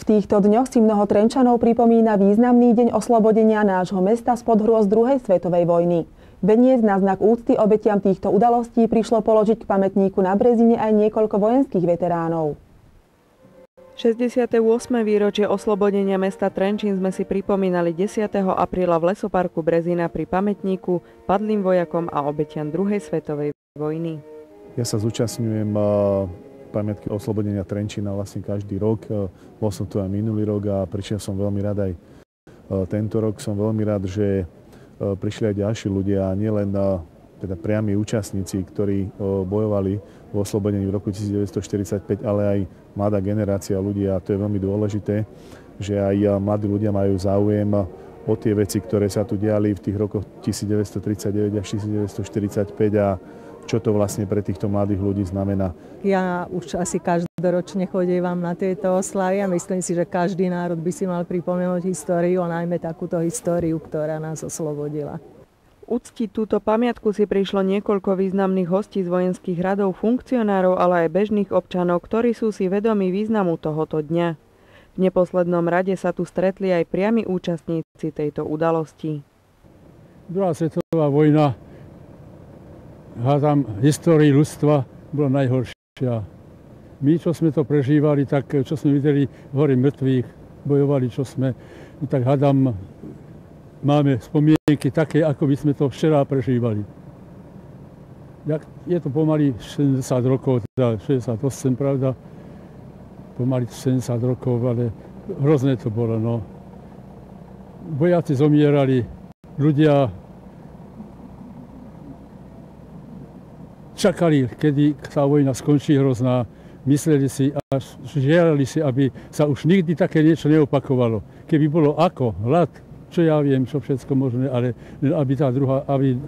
V týchto dňoch si mnoho Trenčanov pripomína významný deň oslobodenia nášho mesta spod hrôz druhej svetovej vojny. Dnes na znak úcty obetiam týchto udalostí prišlo položiť k pamätníku na Brezine aj niekoľko vojenských veteránov. 68. výročie oslobodenia mesta Trenčín sme si pripomínali 10. apríla v lesoparku Brezina pri pamätníku padlým vojakom a obetiam druhej svetovej vojny. Ja sa zúčastňujem pamiatky oslobodenia Trenčína vlastne každý rok. Bol som tu aj minulý rok a prišiel som veľmi rád aj tento rok. Som veľmi rád, že prišli aj ďalší ľudia, nielen teda priami účastníci, ktorí bojovali v oslobodení v roku 1945, ale aj mladá generácia ľudí, a to je veľmi dôležité, že aj mladí ľudia majú záujem o tie veci, ktoré sa tu diali v tých rokoch 1939 až 1945 a čo to vlastne pre týchto mladých ľudí znamená. Ja už asi každoročne chodievam na tieto oslavy a myslím si, že každý národ by si mal pripomenúť históriu a najmä takúto históriu, ktorá nás oslobodila. Uctiť túto pamiatku si prišlo niekoľko významných hostí z vojenských radov, funkcionárov, ale aj bežných občanov, ktorí sú si vedomí významu tohoto dňa. V neposlednom rade sa tu stretli aj priami účastníci tejto udalosti. Druhá svetová vojna, hádam, histórii ľudstva bola najhoršia. My, čo sme to prežívali, tak čo sme videli hory mŕtvych, bojovali, čo sme, tak hádam, máme spomienky také, ako by sme to včera prežívali. Je to pomaly 70 rokov, teda 68, pravda, pomaly 70 rokov, ale hrozné to bolo, no. Vojaci zomierali, ľudia čakali, kedy tá vojna skončí hrozná, mysleli si a žiadali si, aby sa už nikdy také niečo neopakovalo. Keby bolo ako, hlad, čo ja viem, čo všetko možné, ale aby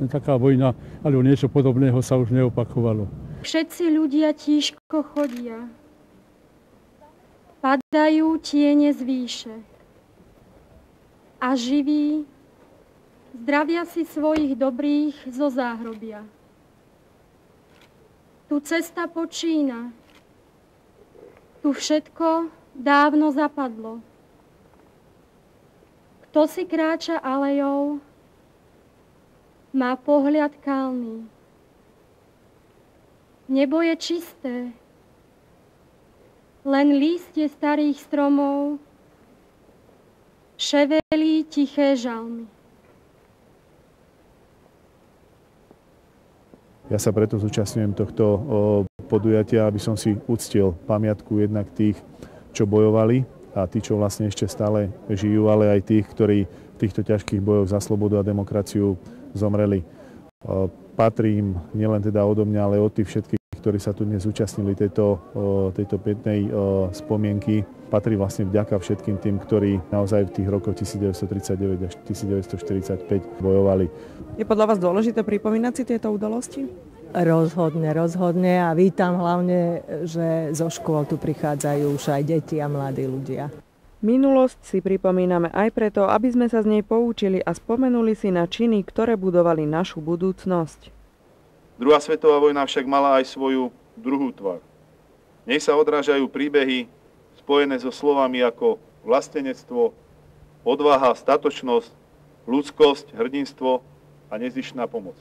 taká vojna alebo niečo podobného sa už neopakovalo. Všetci ľudia tížko chodia. Padajú tiene z výše. A živí zdravia si svojich dobrých zo záhrobia. Tu cesta počína. Tu všetko dávno zapadlo. Kto si kráča alejou, má pohľad kalný. Nebo je čisté, len lístie starých stromov ševelí tiché žalmy. Ja sa preto zúčastňujem tohto podujatia, aby som si uctil pamiatku jednak tých, čo bojovali a tí, čo vlastne ešte stále žijú, ale aj tých, ktorí v týchto ťažkých bojoch za slobodu a demokraciu zomreli. Patrí im nielen teda odo mňa, ale od tých všetkých, ktorí sa tu dnes zúčastnili tejto pietnej spomienky. Patrí vlastne vďaka všetkým tým, ktorí naozaj v tých rokoch 1939 až 1945 bojovali. Je podľa vás dôležité pripomínať si tieto udalosti? Rozhodne a vítam hlavne, že zo škôl tu prichádzajú už aj deti a mladí ľudia. Minulosť si pripomíname aj preto, aby sme sa z nej poučili a spomenuli si na činy, ktoré budovali našu budúcnosť. Druhá svetová vojna však mala aj svoju druhú tvár. V nej sa odrážajú príbehy spojené so slovami ako vlastenectvo, odvaha, statočnosť, ľudskosť, hrdinstvo a nezištná pomoc.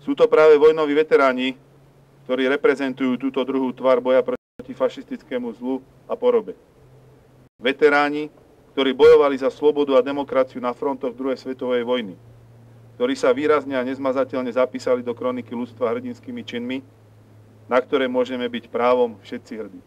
Sú to práve vojnoví veteráni, ktorí reprezentujú túto druhú tvár boja proti fašistickému zlu a porobe. Veteráni, ktorí bojovali za slobodu a demokraciu na frontoch druhej svetovej vojny, ktorí sa výrazne a nezmazateľne zapísali do kroniky ľudstva hrdinskými činmi, na ktoré môžeme byť právom všetci hrdí.